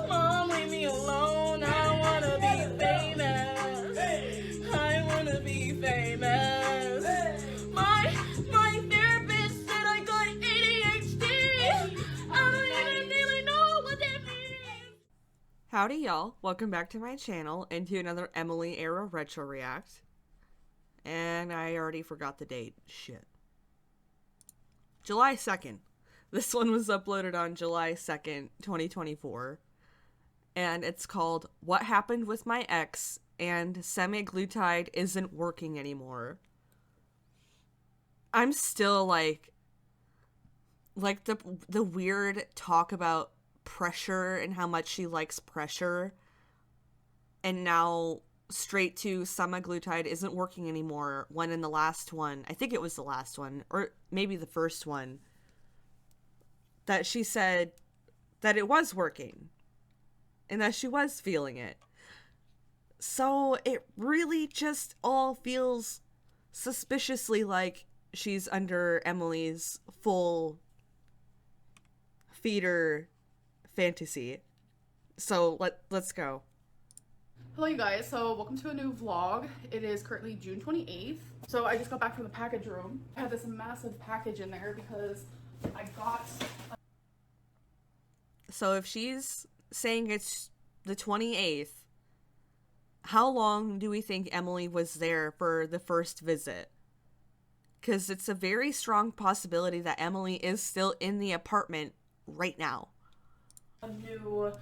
Mom, leave me alone. I wanna be famous. I wanna be famous. My therapist said I got ADHD. I don't even really know what that means. Howdy y'all, welcome back to my channel and to another Emily era retro react. And I already forgot the date. Shit. July 2nd. This one was uploaded on July 2nd, 2024. And it's called What Happened with My Ex and Semaglutide Isn't Working Anymore. I'm still like the weird talk about pressure and how much she likes pressure. And now straight to semaglutide isn't working anymore, when in the last one, I think it was the last one, or maybe the first one, that she said that it was working and that she was feeling it. So it really just all feels suspiciously like she's under Emily's full feeder fantasy. So let's go. Hello you guys, so welcome to a new vlog. It is currently June 28th. So I just got back from the package room. I had this massive package in there because I got... So if she's saying it's the 28th, how long do we think Emily was there for the first visit? Because it's a very strong possibility that Emily is still in the apartment right now. A new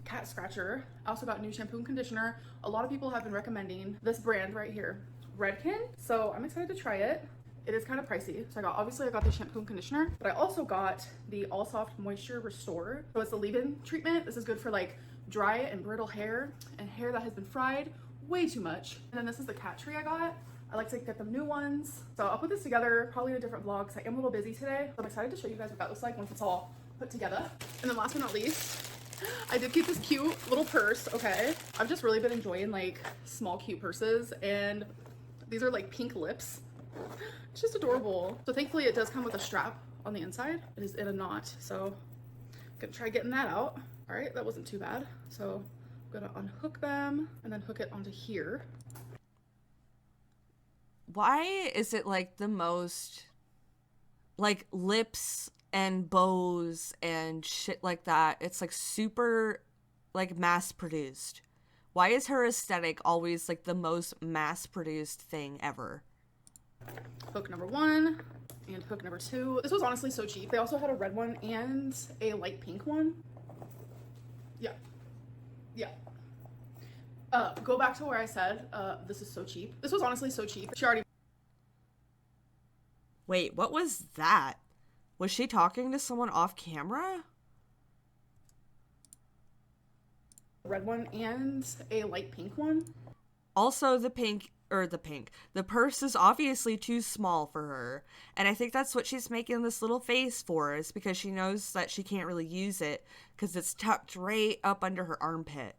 cat scratcher. I also got new shampoo and conditioner. A lot of people have been recommending this brand right here, Redken. So I'm excited to try it. It is kind of pricey. So obviously I got the shampoo and conditioner, but I also got the All Soft Moisture Restore. So it's the leave-in treatment. This is good for like dry and brittle hair and hair that has been fried way too much. And then this is the cat tree I got. I like to get them new ones. So I'll put this together probably in a different vlog because I am a little busy today. So I'm excited to show you guys what that looks like once it's all put together. And then last but not least, I did keep this cute little purse, okay? I've just really been enjoying like small cute purses, and these are like pink lips. It's just adorable. So thankfully it does come with a strap on the inside. It is in a knot, so I'm gonna try getting that out. All right, that wasn't too bad. So I'm gonna unhook them and then hook it onto here. Why is it like the most like lips and bows and shit like that? It's like super like mass produced. Why is her aesthetic always like the most mass produced thing ever? Hook number one and hook number two. This was honestly so cheap. They also had a red one and a light pink one. Yeah. Go back to where I said, this is so cheap. This was honestly so cheap. She already... Wait, what was that? Was she talking to someone off camera? Red one and a light pink one. Also, the purse is obviously too small for her. And I think that's what she's making this little face for, is because she knows that she can't really use it because it's tucked right up under her armpit.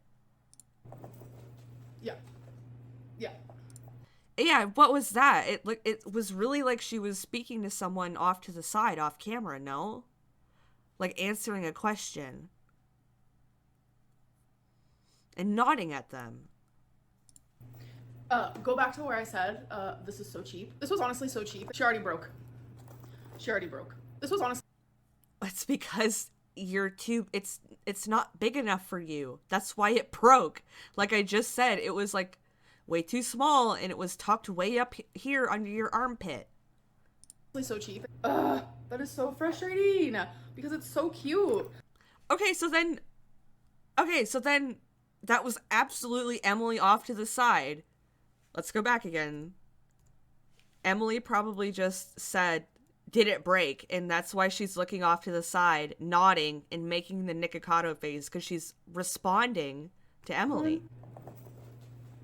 Yeah, what was that? It was really like she was speaking to someone off to the side, off camera, no? Like answering a question. And nodding at them. Go back to where I said, this is so cheap. This was honestly so cheap. She already broke. This was honestly... It's because you're too... It's not big enough for you. That's why it broke. Like I just said, it was like way too small and it was tucked way up here under your armpit. So cheap. That is so frustrating because it's so cute. Okay, so then that was absolutely Emily off to the side. Let's go back again. Emily probably just said, did it break? And that's why she's looking off to the side, nodding and making the Nikocado face, because she's responding to Emily.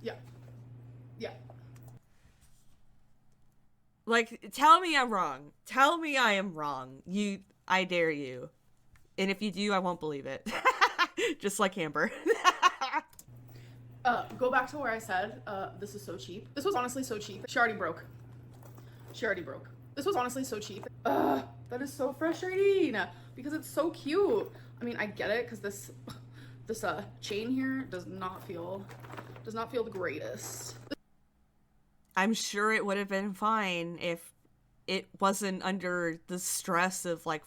Yeah. Like, tell me I'm wrong. Tell me I am wrong. I dare you. And if you do, I won't believe it. Just like Amber. Go back to where I said, this is so cheap. This was honestly so cheap. She already broke. This was honestly so cheap. That is so frustrating because it's so cute. I mean, I get it because this This chain here does not feel the greatest. I'm sure it would have been fine if it wasn't under the stress of like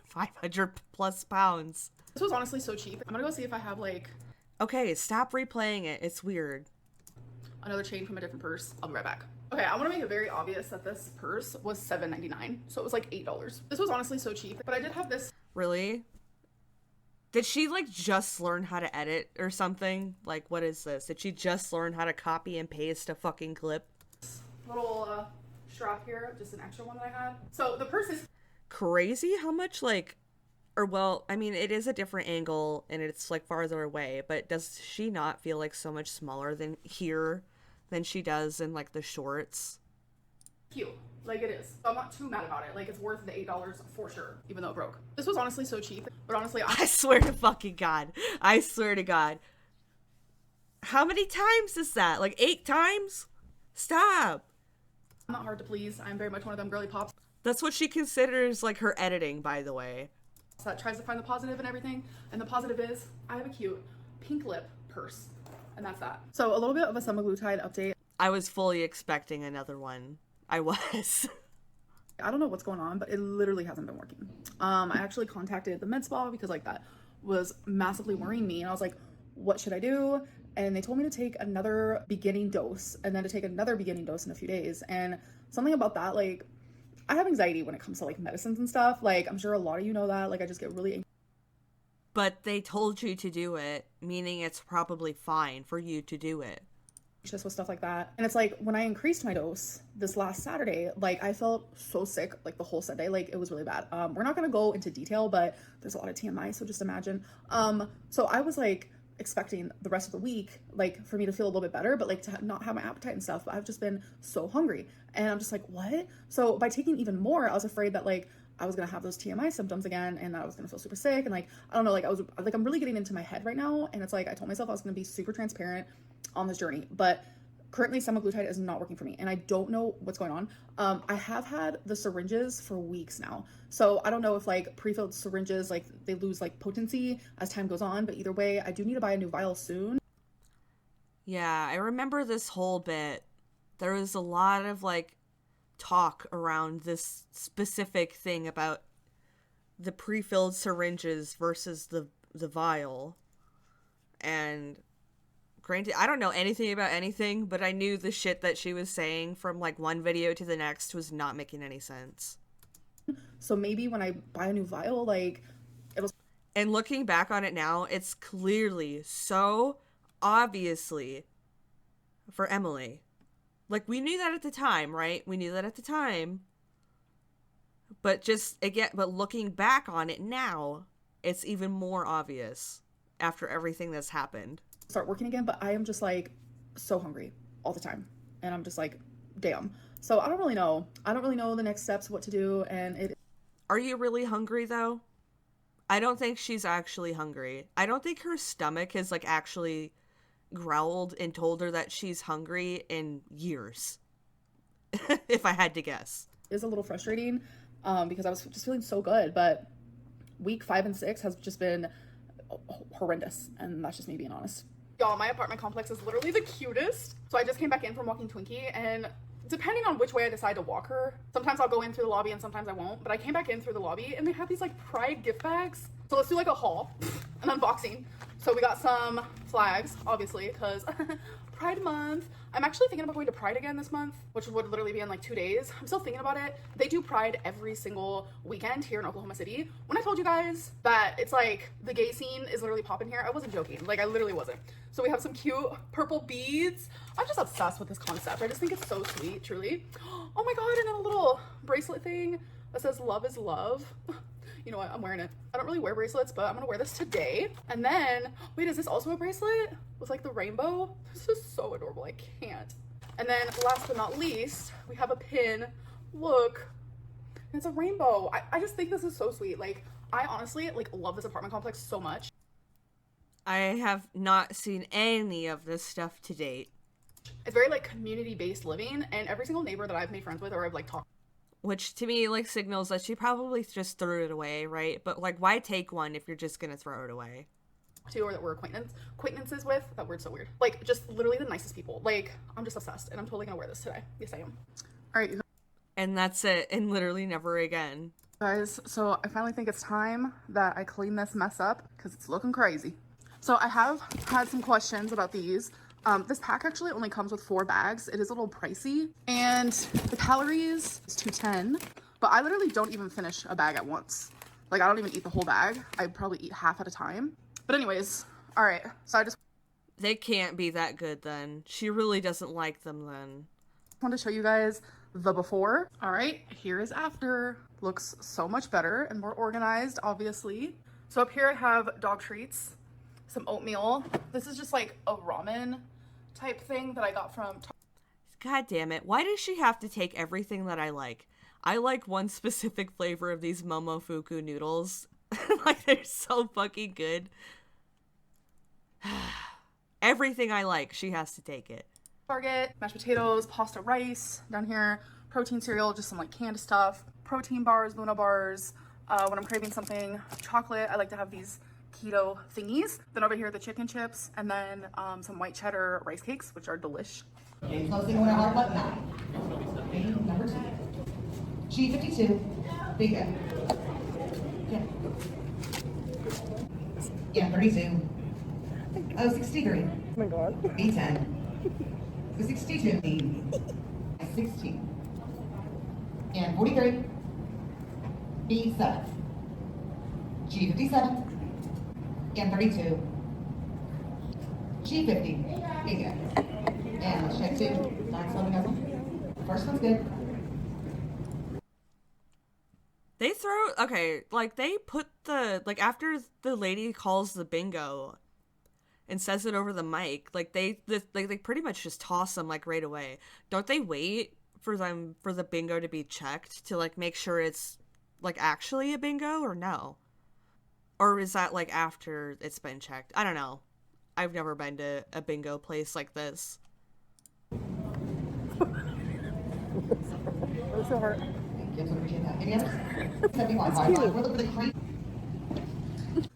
500 plus pounds. This was honestly so cheap. I'm gonna go see if I have like Okay, stop replaying it. It's weird. another chain from a different purse. I'll be right back. Okay, I want to make it very obvious that this purse was $7.99, so it was like $8. This was honestly so cheap, but I did have this. Really? Did she like just learn how to edit or something? Like, what is this? Did she just learn how to copy and paste a fucking clip? Little strap here, just an extra one that I had. So the purse is Crazy how much like, or well, I mean, it is a different angle and it's like farther away, but does she not feel like so much smaller than here than she does in like the shorts? cute. Like it is. So I'm not too mad about it. Like it's worth the $8 for sure, even though it broke. This was honestly so cheap, but honestly, I swear to fucking God. I swear to God. How many times is that? Like 8 times? Stop. I'm not hard to please. I'm very much one of them girly pops That's what she considers like her editing, by the way. that tries to find the positive and everything. And the positive is I have a cute pink lip purse, and that's that. So a little bit of a semaglutide update. I was fully expecting another one. I was. I don't know what's going on, but it literally hasn't been working. I actually contacted the med spa because like that was massively worrying me, and I was like, what should I do? And they told me to take another beginning dose and then to take another beginning dose in a few days. And something about that, like I have anxiety when it comes to like medicines and stuff. Like I'm sure a lot of you know that. Like I just get really But they told you to do it, meaning it's probably fine for you to do it. anxious with stuff like that. And it's like when I increased my dose this last Saturday, like I felt so sick like the whole Sunday. Like it was really bad. We're not gonna go into detail, but there's a lot of TMI, so just imagine. So I was like expecting the rest of the week like for me to feel a little bit better, but like to not have my appetite and stuff. But I've just been so hungry, and I'm just like, what? So by taking even more, I was afraid that like I was gonna have those TMI symptoms again, and that I was gonna feel super sick, and like I don't know, like I was like I'm really getting into my head right now, and it's like I told myself I was gonna be super transparent on this journey, but currently semaglutide is not working for me, and I don't know what's going on. I have had the syringes for weeks now, so I don't know if like pre-filled syringes like they lose like potency as time goes on, but either way I do need to buy a new vial soon. Yeah, I remember this whole bit. There was a lot of like talk around this specific thing about the pre-filled syringes versus the vial. And granted, I don't know anything about anything, but I knew the shit that she was saying from like one video to the next was not making any sense. So maybe when I buy a new vial, like it'll. And looking back on it now, it's clearly so obviously for Emily. Like, we knew that at the time, right? We knew that at the time. But just, again, but looking back on it now, it's even more obvious after everything that's happened. Start working again, but I am just like so hungry all the time, and I'm just like, damn. So I don't really know the next steps, what to do. And Are you really hungry though? I don't think she's actually hungry. I don't think her stomach has like actually growled and told her that she's hungry in years. If I had to guess. is a little frustrating because I was just feeling so good, but week 5 and 6 has just been horrendous, and that's just me being honest. Y'all, my apartment complex is literally the cutest. So I just came back in from walking Twinkie, and depending on which way I decide to walk her, sometimes I'll go in through the lobby and sometimes I won't, but I came back in through the lobby and they have these like Pride gift bags. So let's do like a haul, an unboxing. So we got some flags, obviously, because Pride month. I'm actually thinking about going to Pride again this month, which would literally be in like 2 days. I'm still thinking about it. They do Pride every single weekend here in Oklahoma City. When I told you guys that it's like the gay scene is literally popping here, I wasn't joking. Like I literally wasn't. So we have some cute purple beads. I'm just obsessed with this concept. I just think it's so sweet, truly. Oh my God, and then a little bracelet thing that says love is love. You know what, I'm wearing it. I don't really wear bracelets, but I'm gonna wear this today. And then, wait, is this also a bracelet with like the rainbow? This is so adorable, I can't. And then last but not least, we have a pin. Look, it's a rainbow. I just think this is so sweet. Like, I honestly like love this apartment complex so much. I have not seen any of this stuff to date. It's very like community-based living, and every single neighbor that I've made friends with or I've like talked, Which to me like signals that she probably just threw it away, right? But like, why take one if you're just gonna throw it away? to, or that we're acquaintances with. That word's so weird. Like, just literally the nicest people. Like, I'm just obsessed, and I'm totally gonna wear this today. Yes, I am. All right, you And that's it, and literally never again. guys, so I finally think it's time that I clean this mess up because it's looking crazy. So I have had some questions about these. This pack actually only comes with 4 bags. It is a little pricey, and the calories is 210, but I literally don't even finish a bag at once. Like, I don't even eat the whole bag. I probably eat half at a time. But anyways, all right, so I just They can't be that good then. She really doesn't like them then. want to show you guys the before. All right, here is after. Looks so much better and more organized, obviously. So up here I have dog treats, some oatmeal. This is just like a ramen type thing that I got from God damn it. Why does she have to take everything that I like? I like one specific flavor of these Momofuku noodles. Like, they're so fucking good. Everything I like, she has to take it. Target. Mashed potatoes, pasta rice down here, protein cereal, just some like canned stuff, protein bars, Luna bars. When I'm craving something, chocolate, I like to have these keto thingies. Then over here, the chicken chips, and then some white cheddar rice cakes, which are delish. Okay, closing one hard button 9. Okay, number 2. G52. Bingo. Okay. Yeah, 32. Oh, 63. Oh my god. B10. 62. 16. And 43. B7. G57. And 32. G50. Bingo. And let's check 2. 9 slowing down. First one's good. They throw, okay, like, they put the, like, after the lady calls the bingo and says it over the mic, like, they pretty much just toss them, like, right away. Don't they wait for the bingo to be checked to, like, make sure it's, like, actually a bingo, or no? Or is that, like, after it's been checked? I don't know. I've never been to a bingo place like this. It's so hard. Thank you. Appreciate that. Any others? 71. We're looking for the cream.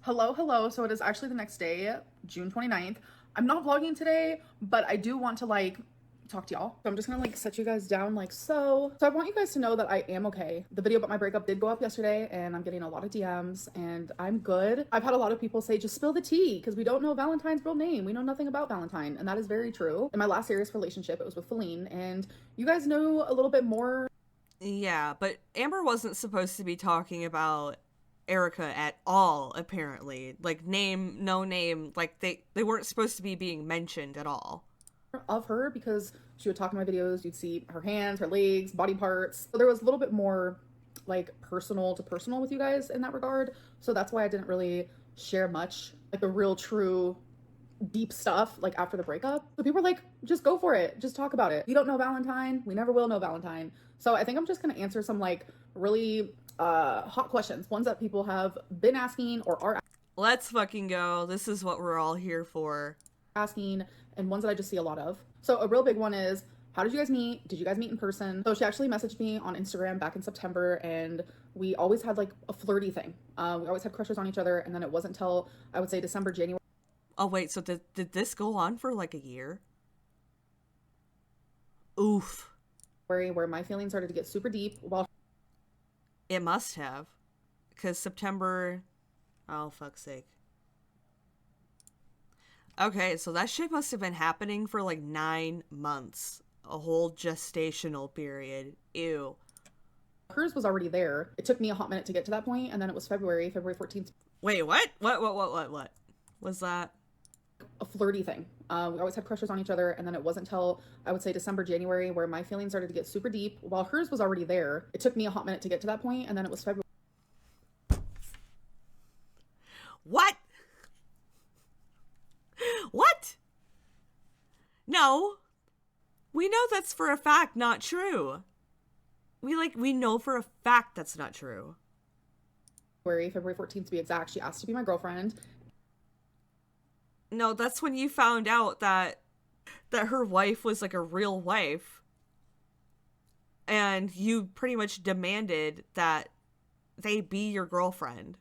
Hello. So it is actually the next day, June 29th. I'm not vlogging today, but I do want to like talk to y'all. So I'm just gonna like set you guys down like so. So I want you guys to know that I am okay. The video about my breakup did go up yesterday, and I'm getting a lot of DMs, and I'm good. I've had a lot of people say, just spill the tea, because we don't know Valentine's real name. We know nothing about Valentine, and that is very true. In my last serious relationship, it was with Feline, and you guys know a little bit more. Yeah, but Amber wasn't supposed to be talking about Erica at all, apparently. Like, name, no name, like, they weren't supposed to be being mentioned at all. Of her, because she would talk in my videos, you'd see her hands, her legs, body parts. So there was a little bit more like personal to personal with you guys in that regard. So that's why I didn't really share much, like the real true deep stuff, like after the breakup. So people were like, just go for it, just talk about it. You don't know Valentine, we never will know Valentine. So I think I'm just gonna answer some like really hot questions, ones that people have been asking or are Let's fucking go. This is what we're all here for. asking, and ones that I just see a lot of. So a real big one is, how did you guys meet? Did you guys meet in person? So she actually messaged me on Instagram back in September, and we always had like a flirty thing. We always had crushes on each other, and then it wasn't until I would say December, January. Oh, wait, so did this go on for like a year? Oof. Where my feelings started to get super deep while It must have. Because September... Oh, fuck's sake. Okay, so that shit must have been happening for like 9 months. A whole gestational period. Ew. hers was already there. It took me a hot minute to get to that point, and then it was February 14th. Wait, what? What? Was that? A flirty thing. We always had crushes on each other, and then it wasn't until I would say December, January, where my feelings started to get super deep. While hers was already there, it took me a hot minute to get to that point, and then it was February. What? What? No. We know that's for a fact not true. We know for a fact that's not true. February 14th to be exact. She asked to be my girlfriend. No, that's when you found out that her wife was like a real wife. And you pretty much demanded that they be your girlfriend.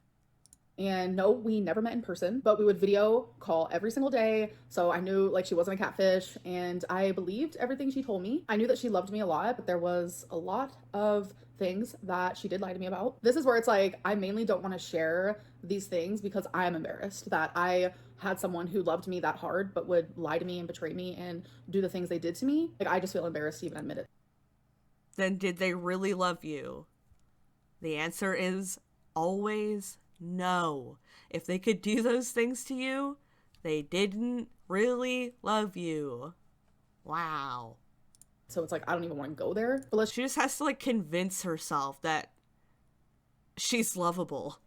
And no, we never met in person, but we would video call every single day. So I knew like she wasn't a catfish, and I believed everything she told me. I knew that she loved me a lot, but there was a lot of things that she did lie to me about. This is where it's like, I mainly don't want to share these things because I'm embarrassed that I had someone who loved me that hard, but would lie to me and betray me and do the things they did to me. Like, I just feel embarrassed to even admit it. Then did they really love you? The answer is always no. If they could do those things to you, they didn't really love you. Wow. So it's like, I don't even want to go there. But let's She just has to like convince herself that she's lovable.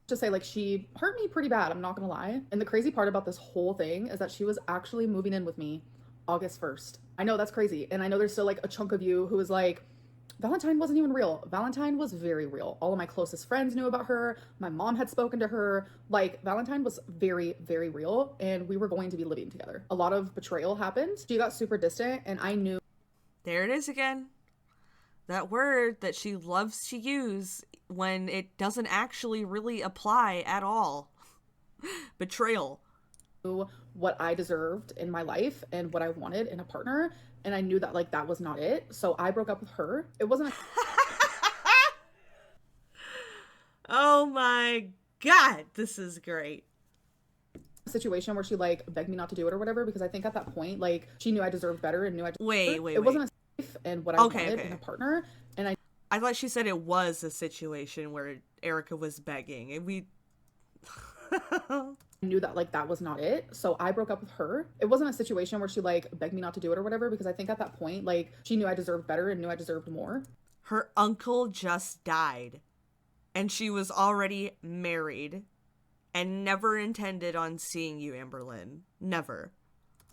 just say, like, she hurt me pretty bad, I'm not gonna lie. And the crazy part about this whole thing is that she was actually moving in with me August 1st. I know that's crazy. And I know there's still like a chunk of you who is like, Valentine wasn't even real. Valentine was very real. All of my closest friends knew about her. My mom had spoken to her. Like, Valentine was very, very real, and we were going to be living together. A lot of betrayal happened. She got super distant, and I knew. There it is again. That word that she loves to use when it doesn't actually really apply at all. Betrayal. What I deserved in my life and what I wanted in a partner, and I knew that like that was not it. So I broke up with her. It wasn't Oh my god, this is great. a situation where she like begged me not to do it or whatever, because I think at that point like she knew I deserved better and knew I Wait. it wasn't a safe and what I wanted in a partner. And I thought she said it was a situation where Erica was begging, and we knew that like that was not it. So I broke up with her. It wasn't a situation where she like begged me not to do it or whatever, because I think at that point like she knew I deserved better and knew I deserved more. Her uncle just died, and she was already married and never intended on seeing you, Amberlynn. Never.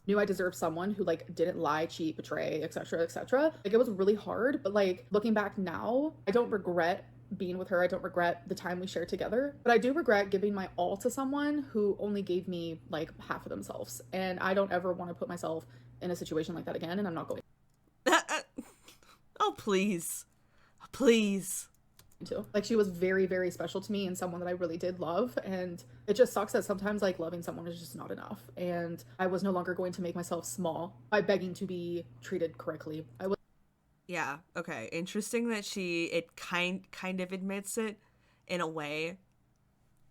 Knew I deserved someone who like didn't lie, cheat, betray, etc., etc. Like, it was really hard, but like looking back now, I don't regret being with her. I don't regret the time we shared together, but I do regret giving my all to someone who only gave me like half of themselves. And I don't ever want to put myself in a situation like that again, and I'm not going Oh, please. Please. to. Like, she was very, very special to me and someone that I really did love, and it just sucks that sometimes like loving someone is just not enough. And I was no longer going to make myself small by begging to be treated correctly. I was Yeah, okay. Interesting that it kind of admits it in a way.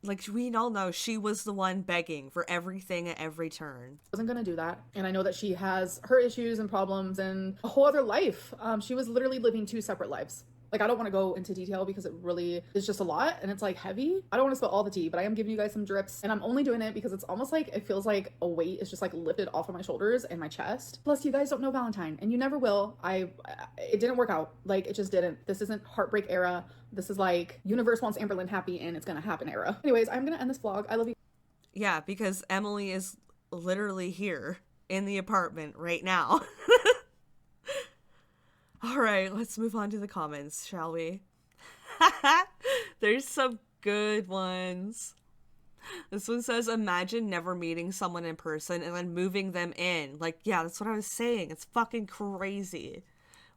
Like, we all know she was the one begging for everything at every turn. wasn't gonna do that. And I know that she has her issues and problems and a whole other life. She was literally living two separate lives. Like, I don't want to go into detail because it really is just a lot and it's like heavy. I don't want to spill all the tea, but I am giving you guys some drips, and I'm only doing it because it's almost like it feels like a weight is just like lifted off of my shoulders and my chest. Plus, you guys don't know Valentine, and you never will. It didn't work out. Like, it just didn't. This isn't heartbreak era. This is like universe wants Amberlynn happy and it's gonna happen era. Anyways, I'm gonna end this vlog. I love you. Yeah, because Emily is literally here in the apartment right now. All right, let's move on to the comments, shall we? There's some good ones. This one says, imagine never meeting someone in person and then moving them in. Like, yeah, that's what I was saying. It's fucking crazy.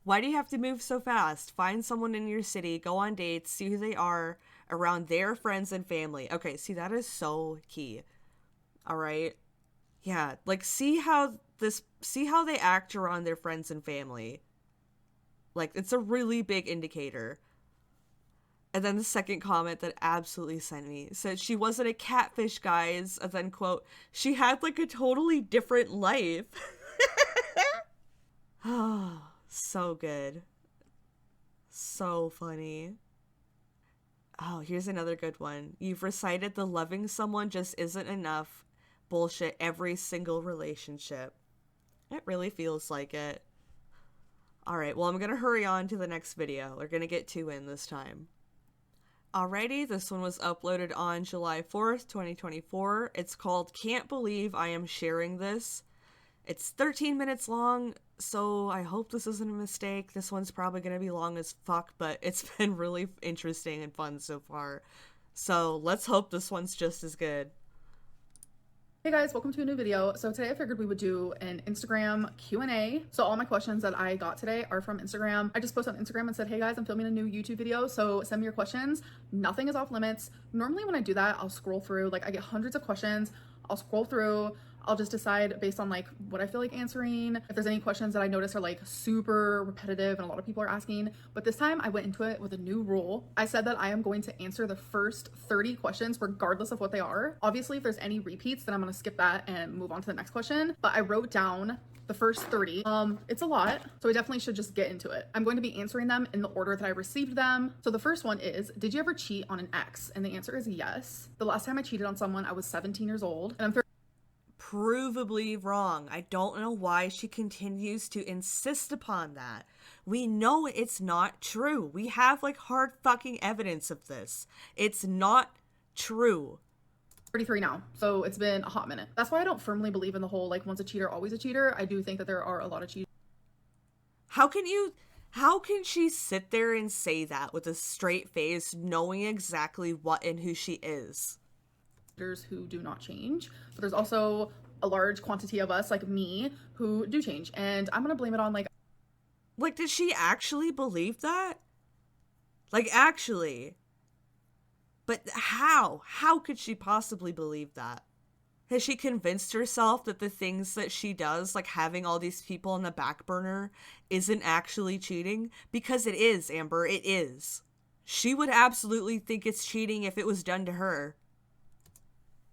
Why do you have to move so fast? Find someone in your city, go on dates, see who they are around their friends and family. Okay, see, that is so key. All right? Yeah, like, see how they act around their friends and family. Like, it's a really big indicator. And then the second comment that absolutely sent me said she wasn't a catfish, guys. And then, quote, she had like a totally different life. Oh, so good. So funny. Oh, here's another good one. You've recited the loving someone just isn't enough bullshit every single relationship. It really feels like it. Alright, well, I'm gonna hurry on to the next video. We're gonna get 2 in this time. Alrighty, this one was uploaded on July 4th, 2024. It's called Can't Believe I Am Sharing This. It's 13 minutes long, so I hope this isn't a mistake. This one's probably gonna be long as fuck, but it's been really interesting and fun so far. So let's hope this one's just as good. Hey guys, welcome to a new video. So today I figured we would do an Instagram Q&A. So all my questions that I got today are from Instagram. I just posted on Instagram and said, hey guys, I'm filming a new YouTube video, so send me your questions. Nothing is off limits. Normally when I do that, I'll scroll through, like I get hundreds of questions. I'll scroll through, I'll just decide based on like what I feel like answering. If there's any questions that I notice are like super repetitive and a lot of people are asking, but this time I went into it with a new rule. I said that I am going to answer the first 30 questions regardless of what they are. Obviously, if there's any repeats, then I'm gonna skip that and move on to the next question. But I wrote down the first 30. It's a lot, so I definitely should just get into it. I'm going to be answering them in the order that I received them. So the first one is, did you ever cheat on an ex? And the answer is yes. The last time I cheated on someone, I was 17 years old, and I'm Provably wrong. I don't know why she continues to insist upon that. We know it's not true. We have like hard fucking evidence of this. It's not true. 33 now, so it's been a hot minute. That's why I don't firmly believe in the whole like once a cheater always a cheater. I do think that there are a lot of cheaters. How can she sit there and say that with a straight face, knowing exactly what and who she is? Who do not change, but there's also a large quantity of us like me who do change, and I'm gonna blame it on like did she actually believe that? Like actually? But how could she possibly believe that? Has she convinced herself that the things that she does, like having all these people on the back burner, isn't actually cheating? Because it is, Amber, it is. She would absolutely think it's cheating if it was done to her.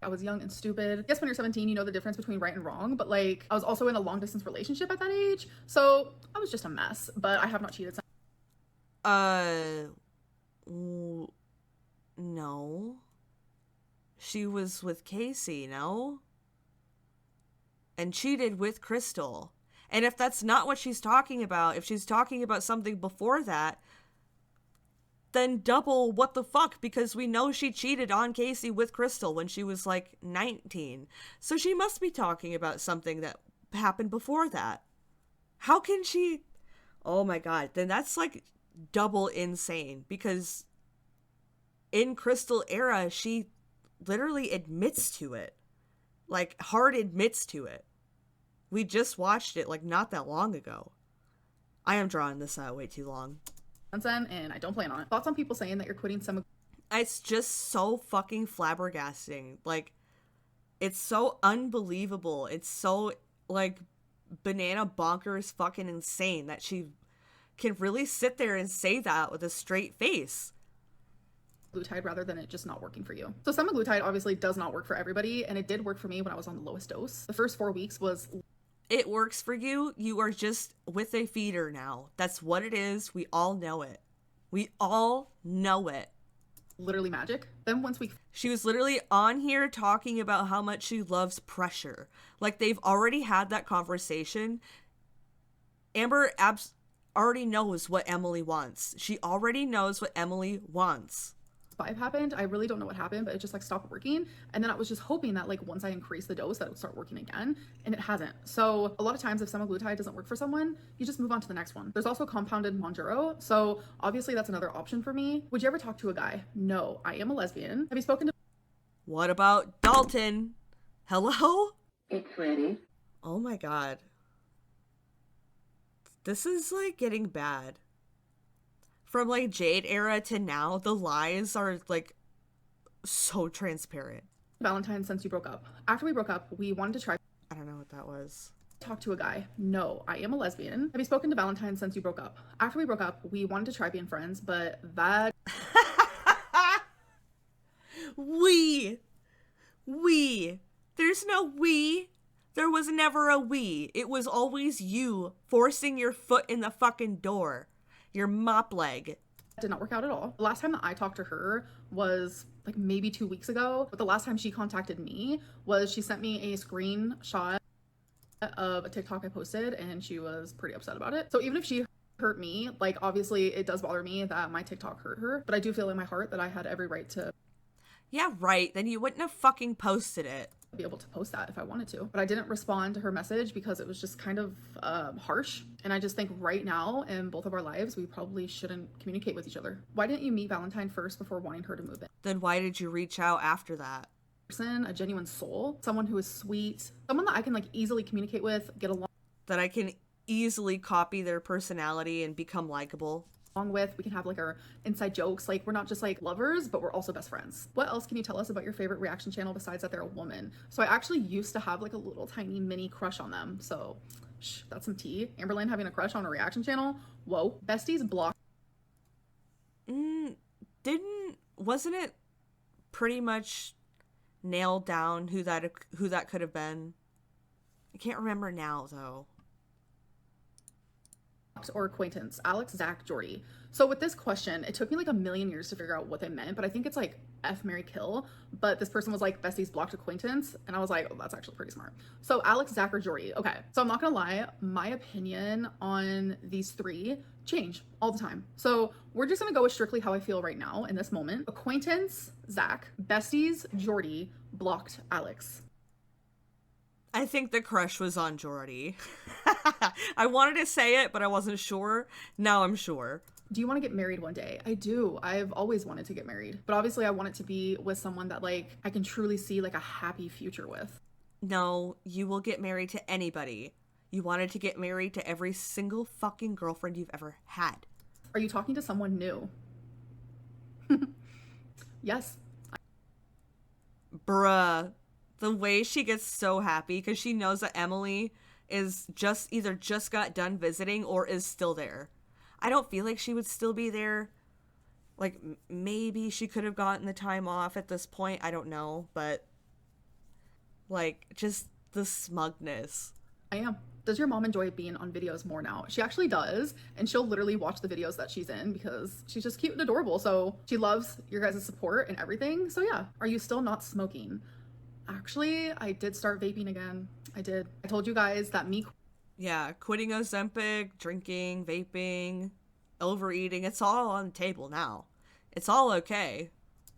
I was young and stupid. I guess when you're 17, you know the difference between right and wrong, but like I was also in a long distance relationship at that age, so I was just a mess, but I have not cheated since. No. She was with Casey, no? And cheated with Crystal. And if that's not what she's talking about, if she's talking about something before that, then double what the fuck, because we know she cheated on Casey with Crystal when she was like 19. So she must be talking about something that happened before that. How can she? Oh my god, then that's like double insane, because in Crystal era, she literally admits to it. Like hard admits to it. We just watched it like not that long ago. I am drawing this out way too long. And I don't plan on it. Thoughts on people saying that you're quitting semaglutide? It's just so fucking flabbergasting. Like, it's so unbelievable. It's so, like, banana bonkers fucking insane that she can really sit there and say that with a straight face. Rather than it just not working for you. So semaglutide obviously does not work for everybody, and it did work for me when I was on the lowest dose. The first 4 weeks was... It works for you. You are just with a feeder now. That's what it is. We all know it. We all know it. Literally magic. Then once we... She was literally on here talking about how much she loves pressure. Like, they've already had that conversation. Amber already knows what Emily wants. She already knows what Emily wants. 5 happened. I really don't know what happened, but it just like stopped working. And then I was just hoping that like once I increase the dose that it would start working again, and it hasn't. So a lot of times if semaglutide doesn't work for someone, you just move on to the next one. There's also compounded Mounjaro, so obviously that's another option for me. Would you ever talk to a guy? No, I am a lesbian. Have you spoken to... What about Dalton? Hello? It's ready. Oh my god. This is like getting bad. From like Jade era to now, the lies are like so transparent. Valentine since you broke up. After we broke up, we wanted to try... I don't know what that was. Talk to a guy. No, I am a lesbian. Have you spoken to Valentine since you broke up? After we broke up, we wanted to try being friends, but that... We. There's no we. There was never a we. It was always you forcing your foot in the fucking door. Your mop leg. Did not work out at all. The last time that I talked to her was like maybe 2 weeks ago, but the last time she contacted me was she sent me a screenshot of a TikTok I posted, and she was pretty upset about it. So even if she hurt me, like obviously it does bother me that my TikTok hurt her, but I do feel in my heart that I had every right to... Yeah, right. Then you wouldn't have fucking posted it. Be able to post that if I wanted to, but I didn't respond to her message because it was just kind of harsh, and I just think right now in both of our lives we probably shouldn't communicate with each other. Why didn't you meet Valentine first before wanting her to move in? Then why did you reach out after that? person, a genuine soul, someone who is sweet, someone that I can like easily communicate with, get along That I can easily copy their personality and become likable. with. We can have like our inside jokes. Like we're not just like lovers, but we're also best friends. What else can you tell us about your favorite reaction channel besides that they're a woman? So I actually used to have like a little tiny mini crush on them. So that's some tea. Amberlynn having a crush on a reaction channel. Whoa. Besties blocked. Wasn't it pretty much nailed down who that could have been? I can't remember now though. Or acquaintance, Alex, Zach, Jordy. So with this question, it took me like a million years to figure out what they meant, but I think it's like F, marry, kill. But this person was like besties blocked acquaintance, and I was like, oh, that's actually pretty smart. So Alex, Zach, or Jordy. Okay, so I'm not gonna lie, my opinion on these three change all the time. So we're just gonna go with strictly how I feel right now in this moment. Acquaintance, Zach. Besties, Jordy. Blocked, Alex. I think the crush was on Jordy. I wanted to say it, but I wasn't sure. Now I'm sure. Do you want to get married one day? I do. I've always wanted to get married. But obviously I want it to be with someone that like I can truly see like a happy future with. No, you will get married to anybody. You wanted to get married to every single fucking girlfriend you've ever had. Are you talking to someone new? Yes. Bruh. The way she gets so happy because she knows that Emily is either just got done visiting or is still there. I don't feel like she would still be there. Like, maybe she could have gotten the time off at this point. I don't know. But, like, just the smugness. I am. Does your mom enjoy being on videos more now? She actually does. And she'll literally watch the videos that she's in because she's just cute and adorable. So she loves your guys' support and everything. So yeah. Are you still not smoking? Actually, I did start vaping again. I did. I told you guys that Yeah, quitting Ozempic, drinking, vaping, overeating, it's all on the table now. It's all okay.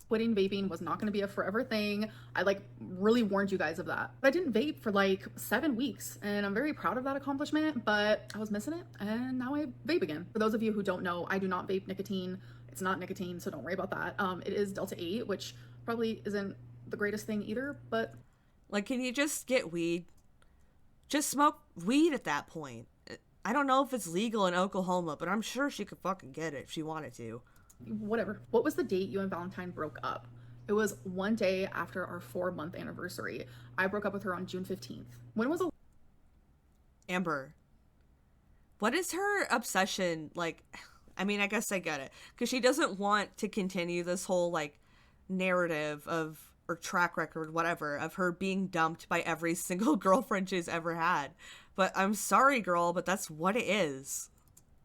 quitting vaping was not going to be a forever thing. I like really warned you guys of that. But I didn't vape for like 7 weeks and I'm very proud of that accomplishment, but I was missing it and now I vape again. For those of you who don't know, I do not vape nicotine. It's not nicotine, so don't worry about that. It is Delta 8, which probably isn't the greatest thing either, but like, can you just get weed? Just smoke weed at that point. I don't know if it's legal in Oklahoma, but I'm sure she could fucking get it if she wanted to. whatever. What was the date you and Valentine broke up? It was one day after our 4-month anniversary. I broke up with her on June 15th. When was Amber, what is her obsession? Like, I mean, I guess I get it. Because she doesn't want to continue this whole, like, narrative of, or track record, whatever, of her being dumped by every single girlfriend she's ever had. But I'm sorry, girl, but that's what it is.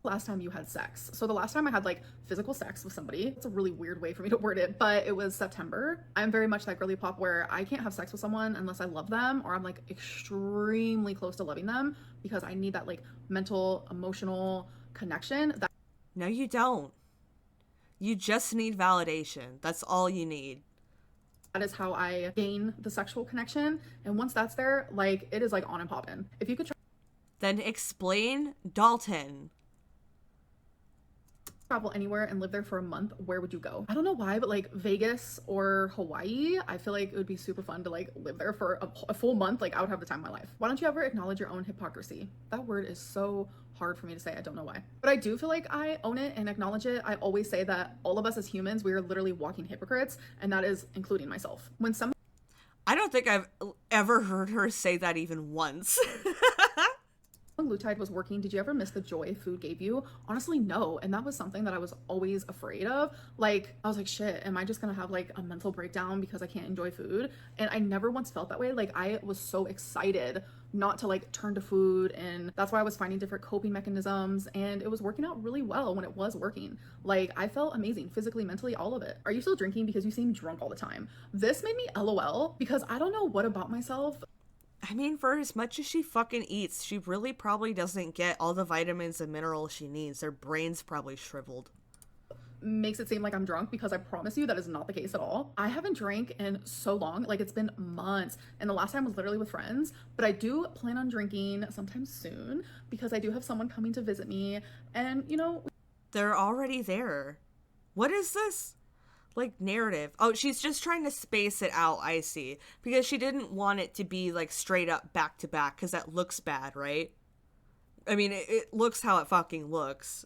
last time you had sex? So the last time I had like physical sex with somebody, it's a really weird way for me to word it, but it was September. I'm very much that girly pop where I can't have sex with someone unless I love them or I'm like extremely close to loving them because I need that like mental, emotional connection. No, you don't. You just need validation. That's all you need. That is how I gain the sexual connection. And once that's there, like it is like on and poppin'. If you could Then explain Dalton. travel anywhere and live there for a month, where would you go? I don't know why, but like Vegas or Hawaii, I feel like it would be super fun to like live there for a full month. Like I would have the time of my life. Why don't you ever acknowledge your own hypocrisy? That word is so hard for me to say. I don't know why, but I do feel like I own it and acknowledge it. I always say that all of us as humans, we are literally walking hypocrites, and that is including myself. When some I don't think I've ever heard her say that even once. semaglutide was working, did you ever miss the joy food gave you? Honestly, no. And that was something that I was always afraid of. Like, I was like, shit, am I just gonna have like a mental breakdown because I can't enjoy food? And I never once felt that way. Like, I was so excited not to like turn to food, and that's why I was finding different coping mechanisms, and it was working out really well when it was working. Like, I felt amazing physically, mentally, all of it. Are you still drinking? Because you seem drunk all the time. This made me LOL because I don't know what about myself. I mean, for as much as she fucking eats, she really probably doesn't get all the vitamins and minerals she needs. Her brain's probably shriveled. Makes it seem like I'm drunk, because I promise you that is not the case at all. I haven't drank in so long, like it's been months, and the last time was literally with friends, but I do plan on drinking sometime soon because I do have someone coming to visit me, and you know, They're already there. What is this? like narrative. Oh, she's just trying to space it out, I see. Because she didn't want it to be like straight up back to back, because that looks bad, right? I mean, it looks how it fucking looks.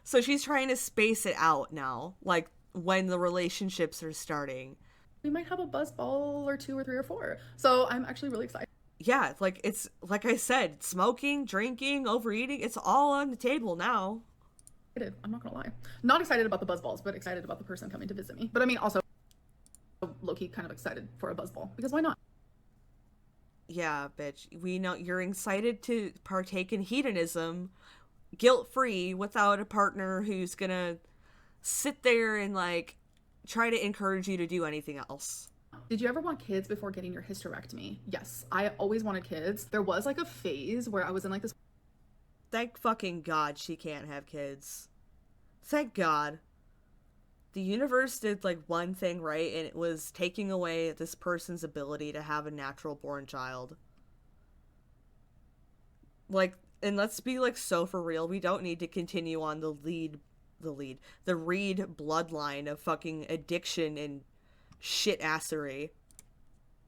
So she's trying to space it out now, like when the relationships are starting. We might have a buzz ball or 2 or 3 or 4. So I'm actually really excited. Yeah, like it's like I said, smoking, drinking, overeating, it's all on the table now. I'm not gonna lie. Not excited about the buzz balls, but excited about the person coming to visit me. But I mean, also low-key kind of excited for a buzz ball, because why not? Yeah, bitch. We know you're excited to partake in hedonism, guilt-free, without a partner who's gonna sit there and like try to encourage you to do anything else. Did you ever want kids before getting your hysterectomy? Yes, I always wanted kids. There was like a phase where I was in like this. Thank fucking God she can't have kids. Thank God. The universe did like one thing right, and it was taking away this person's ability to have a natural born child. Like, and let's be like so for real, we don't need to continue on the Reed bloodline of fucking addiction and shit assery.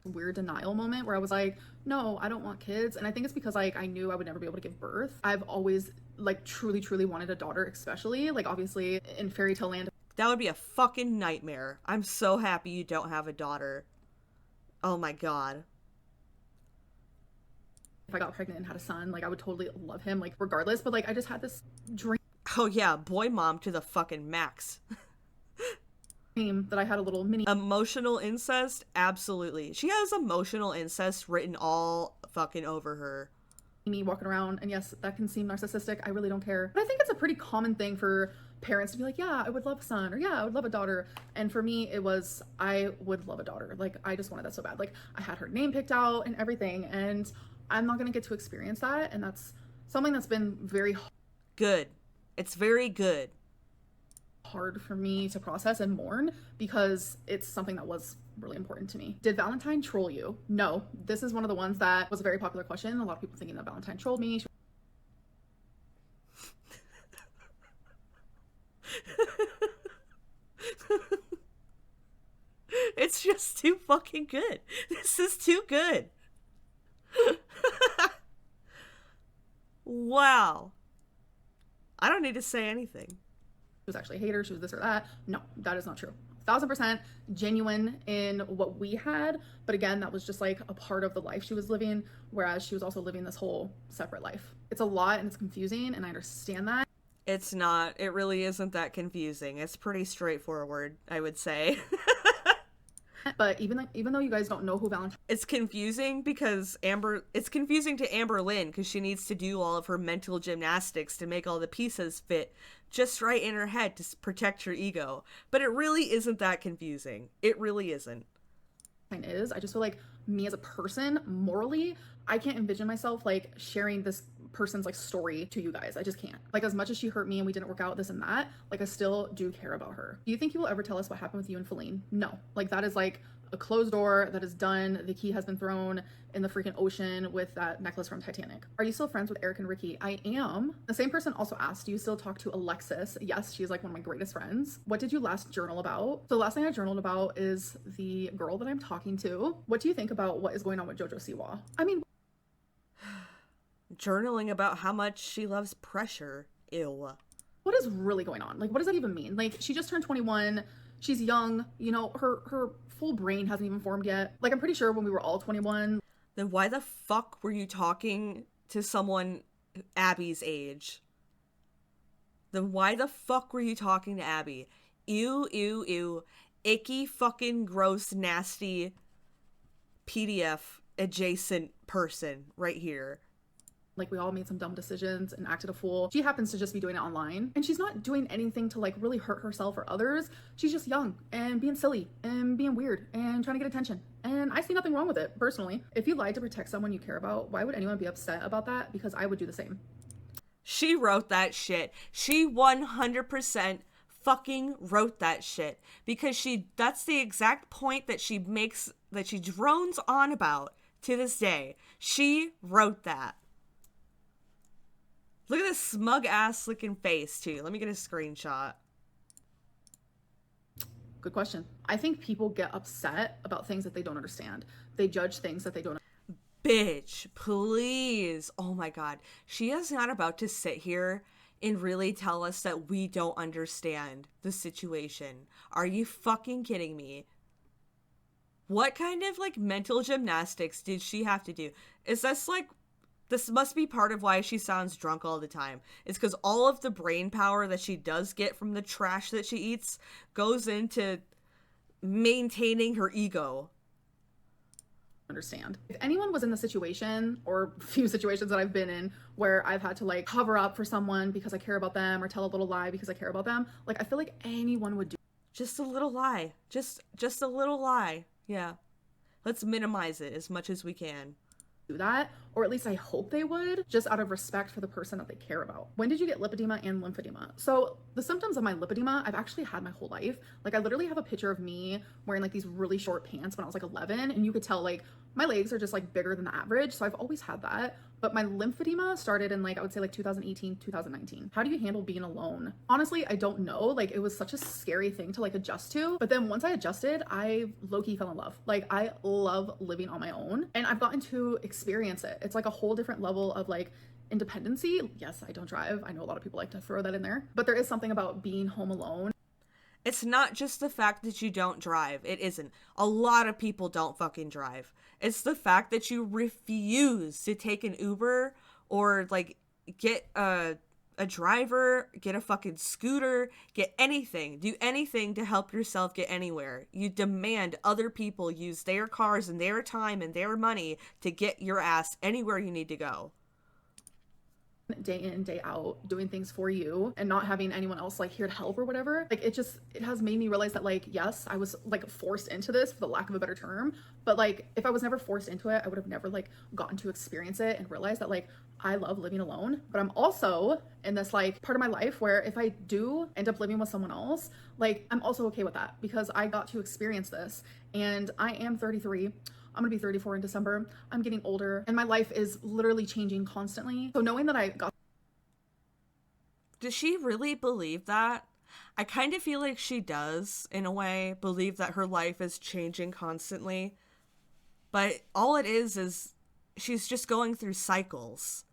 Weird denial moment where I was like, no, I don't want kids. And I think it's because like I knew I would never be able to give birth. I've always like truly wanted a daughter, especially like obviously in fairy tale land. That would be a fucking nightmare. I'm so happy you don't have a daughter. Oh my God. If I got pregnant and had a son, like I would totally love him, like regardless. But like I just had this dream Oh yeah, boy mom to the fucking max. that I had a little mini Emotional incest? Absolutely. She has emotional incest written all fucking over her. me walking around. And yes, that can seem narcissistic. I really don't care. But I think it's a pretty common thing for parents to be like, yeah, I would love a son, or yeah, I would love a daughter. And for me, it was, I would love a daughter. Like I just wanted that so bad. Like I had her name picked out and everything, and I'm not gonna get to experience that. And that's something that's been very Good. It's very good. hard for me to process and mourn, because it's something that was really important to me. Did Valentine troll you? No. This is one of the ones that was a very popular question. A lot of people thinking that Valentine trolled me. It's just too fucking good. This is too good. Wow. I don't need to say anything. She was actually a hater, she was this or that. No, that is not true. 1000% genuine in what we had, but again, that was just like a part of the life she was living, whereas she was also living this whole separate life. It's a lot and it's confusing, and I understand that. It's not. It really isn't that confusing. It's pretty straightforward, I would say. But even though you guys don't know who Valentine It's confusing because it's confusing to Amber Lynn because she needs to do all of her mental gymnastics to make all the pieces fit just right in her head to protect her ego. But it really isn't that confusing. It really isn't. is, I just feel like me as a person, morally, I can't envision myself like sharing this person's like story to you guys. I just can't. Like as much as she hurt me and we didn't work out this and that, like I still do care about her. Do you think you will ever tell us what happened with you and Feline? No. Like that is like a closed door that is done. The key has been thrown in the freaking ocean with that necklace from Titanic. Are you still friends with Eric and Ricky? I am. The same person also asked, do you still talk to Alexis? Yes, she's like one of my greatest friends. What did you last journal about? So the last thing I journaled about is the girl that I'm talking to. What do you think about what is going on with Jojo Siwa? I mean, Journaling about how much she loves pressure. Ew. what is really going on? Like, what does that even mean? Like, she just turned 21. She's young. You know, her full brain hasn't even formed yet. Like, I'm pretty sure when we were all 21. Then why the fuck were you talking to someone Abby's age? Then why the fuck were you talking to Abby? Ew, ew, ew. Icky, fucking gross, nasty PDF adjacent person right here. Like, we all made some dumb decisions and acted a fool. She happens to just be doing it online. And she's not doing anything to, like, really hurt herself or others. She's just young and being silly and being weird and trying to get attention. And I see nothing wrong with it, personally. If you lied to protect someone you care about, why would anyone be upset about that? Because I would do the same. She wrote that shit. She 100% fucking wrote that shit. Because that's the exact point that she makes, that she drones on about to this day. She wrote that. Look at this smug ass looking face too. Let me get a screenshot. Good question. I think people get upset about things that they don't understand. They judge things that they don't. Bitch, please. Oh my God. She is not about to sit here and really tell us that we don't understand the situation. Are you fucking kidding me? What kind of like mental gymnastics did she have to do? Is this like, this must be part of why she sounds drunk all the time. It's because all of the brain power that she does get from the trash that she eats goes into maintaining her ego. Understand. If anyone was in the situation or few situations that I've been in where I've had to like cover up for someone because I care about them or tell a little lie because I care about them, like I feel like anyone would do Just a little lie. Just a little lie. Yeah. Let's minimize it as much as we can. that, or at least I hope they would, just out of respect for the person that they care about. When did you get lipedema and lymphedema? So the symptoms of my lipedema I've actually had my whole life. Like I literally have a picture of me wearing like these really short pants when I was like 11, and you could tell like my legs are just like bigger than the average, so I've always had that. But my lymphedema started in like, I would say like 2018, 2019. How do you handle being alone? Honestly, I don't know. Like it was such a scary thing to like adjust to. But then once I adjusted, I low-key fell in love. Like I love living on my own, and I've gotten to experience it. It's like a whole different level of like independency. Yes, I don't drive. I know a lot of people like to throw that in there, but there is something about being home alone. It's not just the fact that you don't drive. It isn't. A lot of people don't fucking drive. It's the fact that you refuse to take an Uber or like get a driver, get a fucking scooter, get anything, do anything to help yourself get anywhere. You demand other people use their cars and their time and their money to get your ass anywhere you need to go. Day in, day out, doing things for you and not having anyone else like here to help or whatever. Like it has made me realize that like, yes, I was like forced into this for the lack of a better term, but like if I was never forced into it, I would have never like gotten to experience it and realize that like I love living alone. But I'm also in this like part of my life where if I do end up living with someone else, like I'm also okay with that because I got to experience this. And I am 33. I'm gonna be 34 in December. I'm getting older and my life is literally changing constantly. So knowing that I got. Does she really believe that? I kind of feel like she does, in a way, believe that her life is changing constantly. But all it is she's just going through cycles.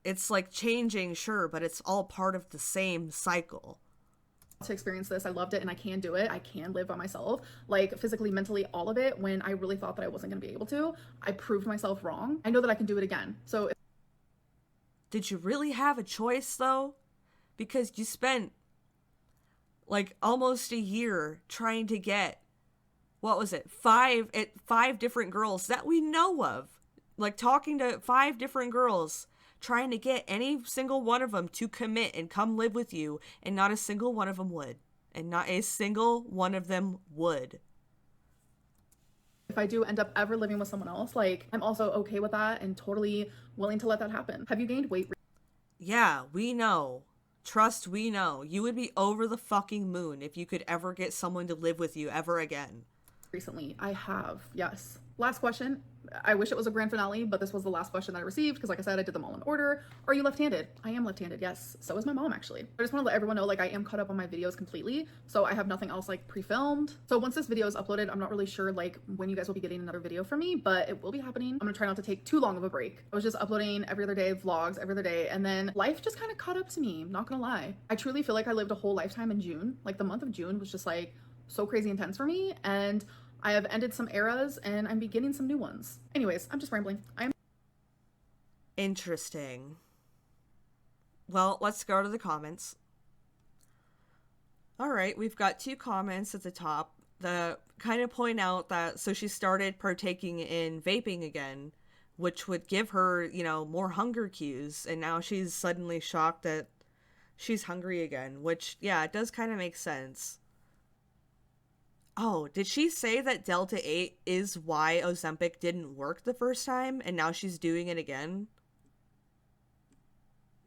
It's like changing, sure, but it's all part of the same cycle. To experience this, I loved it and I can do it. I can live by myself, like physically, mentally, all of it. When I really thought that I wasn't gonna be able to, I proved myself wrong. I know that I can do it again. So did you really have a choice though? Because you spent like almost a year trying to get, what was it, five different girls that we know of, like talking to 5 different girls, trying to get any single one of them to commit and come live with you, and not a single one of them would. And not a single one of them would. if I do end up ever living with someone else, like I'm also okay with that and totally willing to let that happen. Have you gained weight? Yeah, we know. Trust, we know. You would be over the fucking moon if you could ever get someone to live with you ever again. Recently, I have, yes. Last question. I wish it was a grand finale, but this was the last question that I received because like I said, I did them all in order. Are you left-handed? I am left-handed, yes. So is my mom, actually. I just want to let everyone know, like I am caught up on my videos completely, so I have nothing else like pre-filmed. So once this video is uploaded, I'm not really sure like when you guys will be getting another video from me, but it will be happening. I'm gonna try not to take too long of a break. I was just uploading every other day, vlogs every other day, and then life just kind of caught up to me, I'm not gonna lie. I truly feel like I lived a whole lifetime in June. Like the month of June was just like so crazy intense for me, and I have ended some eras and I'm beginning some new ones. Anyways, I'm just rambling. Interesting. Well, let's go to the comments. All right, we've got 2 comments at the top that kind of point out that so she started partaking in vaping again, which would give her, you know, more hunger cues, and now she's suddenly shocked that she's hungry again, which, yeah, it does kind of make sense. Oh, did she say that Delta 8 is why Ozempic didn't work the first time, and now she's doing it again?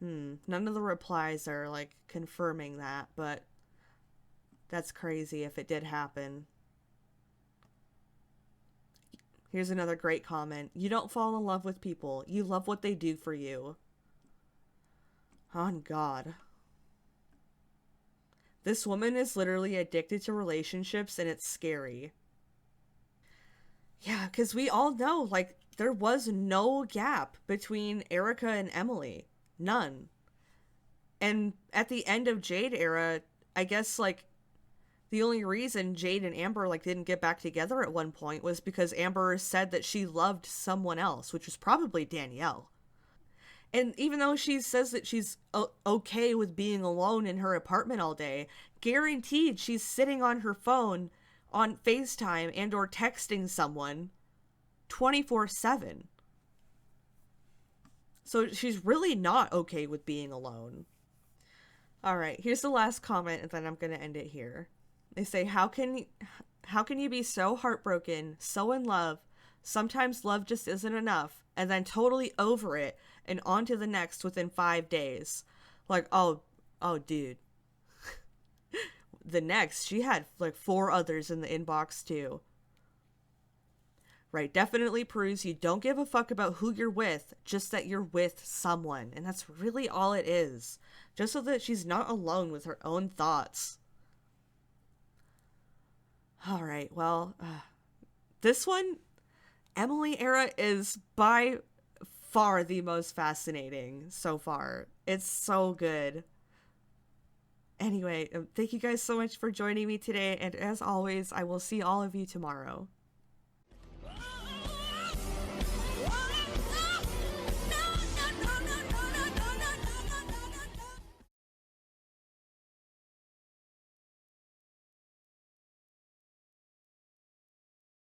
None of the replies are, like, confirming that, but that's crazy if it did happen. Here's another great comment. You don't fall in love with people. You love what they do for you. On God. This woman is literally addicted to relationships, and it's scary. Yeah, because we all know, like, there was no gap between Erica and Emily. None. And at the end of Jade era, I guess, like, the only reason Jade and Amber, like, didn't get back together at one point was because Amber said that she loved someone else, which was probably Danielle. And even though she says that she's okay with being alone in her apartment all day, guaranteed she's sitting on her phone on FaceTime and or texting someone 24/7. So she's really not okay with being alone. All right, here's the last comment, and then I'm going to end it here. They say, how can you be so heartbroken, so in love, sometimes love just isn't enough, and then totally over it and on to the next within 5 days? Like, oh, dude. The next, she had like 4 others in the inbox too. Right, definitely proves you don't give a fuck about who you're with, just that you're with someone. And that's really all it is. Just so that she's not alone with her own thoughts. Alright, well, this one, Emily era, is by far the most fascinating so far. It's so good. Anyway, thank you guys so much for joining me today, and as always, I will see all of you tomorrow.